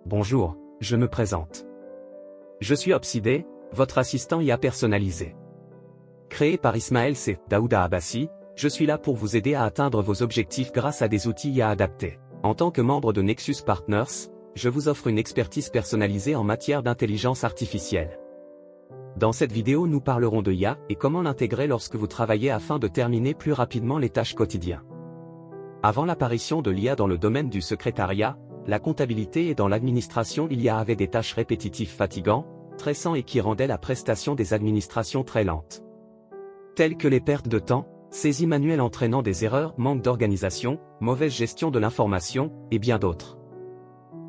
Bonjour, je me présente. Je suis Obsidé, votre assistant IA personnalisé. Créé par Ismaël C. Daouda Abbassi, je suis là pour vous aider à atteindre vos objectifs grâce à des outils IA adaptés. En tant que membre de Nexus Partners, je vous offre une expertise personnalisée en matière d'intelligence artificielle. Dans cette vidéo, nous parlerons de IA et comment l'intégrer lorsque vous travaillez afin de terminer plus rapidement les tâches quotidiennes. Avant l'apparition de l'IA dans le domaine du secrétariat, la comptabilité et dans l'administration, il y avait des tâches répétitives fatigantes, stressantes et qui rendaient la prestation des administrations très lente. Telles que les pertes de temps, saisies manuelles entraînant des erreurs, manque d'organisation, mauvaise gestion de l'information, et bien d'autres.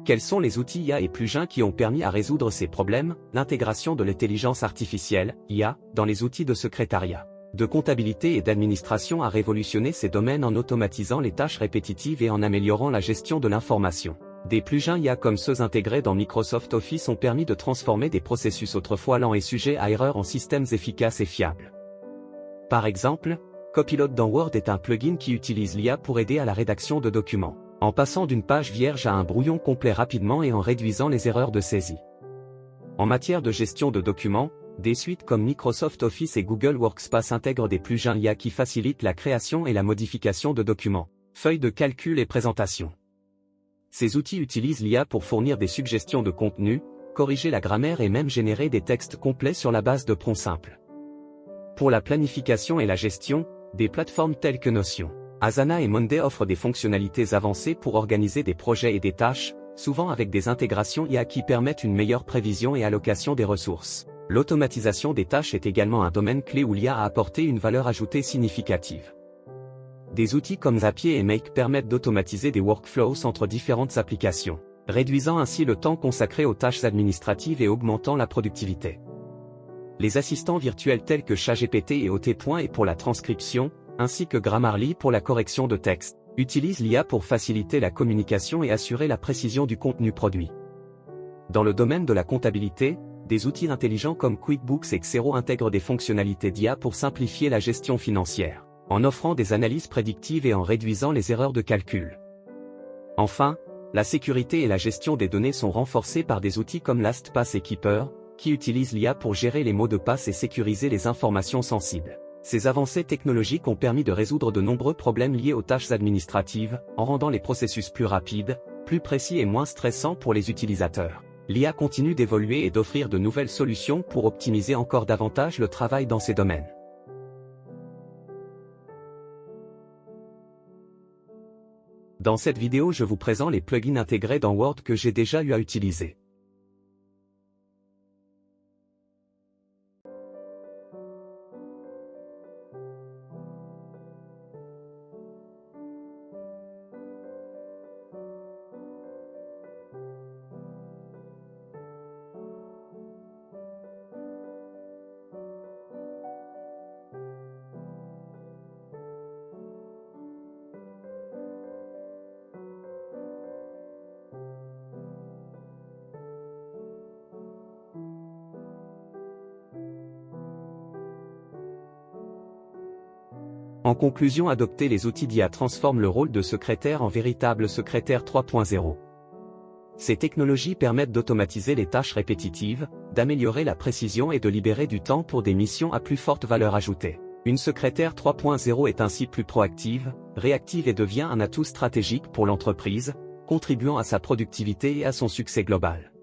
Quels sont les outils IA et plugins qui ont permis à résoudre ces problèmes? L'intégration de l'intelligence artificielle, IA, dans les outils de secrétariat, de comptabilité et d'administration a révolutionné ces domaines en automatisant les tâches répétitives et en améliorant la gestion de l'information. Des plugins IA comme ceux intégrés dans Microsoft Office ont permis de transformer des processus autrefois lents et sujets à erreur en systèmes efficaces et fiables. Par exemple, Copilot dans Word est un plugin qui utilise l'IA pour aider à la rédaction de documents, en passant d'une page vierge à un brouillon complet rapidement et en réduisant les erreurs de saisie. En matière de gestion de documents, des suites comme Microsoft Office et Google Workspace intègrent des plugins IA qui facilitent la création et la modification de documents, feuilles de calcul et présentations. Ces outils utilisent l'IA pour fournir des suggestions de contenu, corriger la grammaire et même générer des textes complets sur la base de prompts simples. Pour la planification et la gestion, des plateformes telles que Notion, Asana et Monday offrent des fonctionnalités avancées pour organiser des projets et des tâches, souvent avec des intégrations IA qui permettent une meilleure prévision et allocation des ressources. L'automatisation des tâches est également un domaine clé où l'IA a apporté une valeur ajoutée significative. Des outils comme Zapier et Make permettent d'automatiser des workflows entre différentes applications, réduisant ainsi le temps consacré aux tâches administratives et augmentant la productivité. Les assistants virtuels tels que ChatGPT et OT.ai pour la transcription, ainsi que Grammarly pour la correction de texte, utilisent l'IA pour faciliter la communication et assurer la précision du contenu produit. Dans le domaine de la comptabilité, des outils intelligents comme QuickBooks et Xero intègrent des fonctionnalités d'IA pour simplifier la gestion financière, en offrant des analyses prédictives et en réduisant les erreurs de calcul. Enfin, la sécurité et la gestion des données sont renforcées par des outils comme LastPass et Keeper, qui utilisent l'IA pour gérer les mots de passe et sécuriser les informations sensibles. Ces avancées technologiques ont permis de résoudre de nombreux problèmes liés aux tâches administratives, en rendant les processus plus rapides, plus précis et moins stressants pour les utilisateurs. L'IA continue d'évoluer et d'offrir de nouvelles solutions pour optimiser encore davantage le travail dans ces domaines. Dans cette vidéo, je vous présente les plugins intégrés dans Word que j'ai déjà eu à utiliser. En conclusion, adopter les outils d'IA transforme le rôle de secrétaire en véritable secrétaire 3.0. Ces technologies permettent d'automatiser les tâches répétitives, d'améliorer la précision et de libérer du temps pour des missions à plus forte valeur ajoutée. Une secrétaire 3.0 est ainsi plus proactive, réactive et devient un atout stratégique pour l'entreprise, contribuant à sa productivité et à son succès global.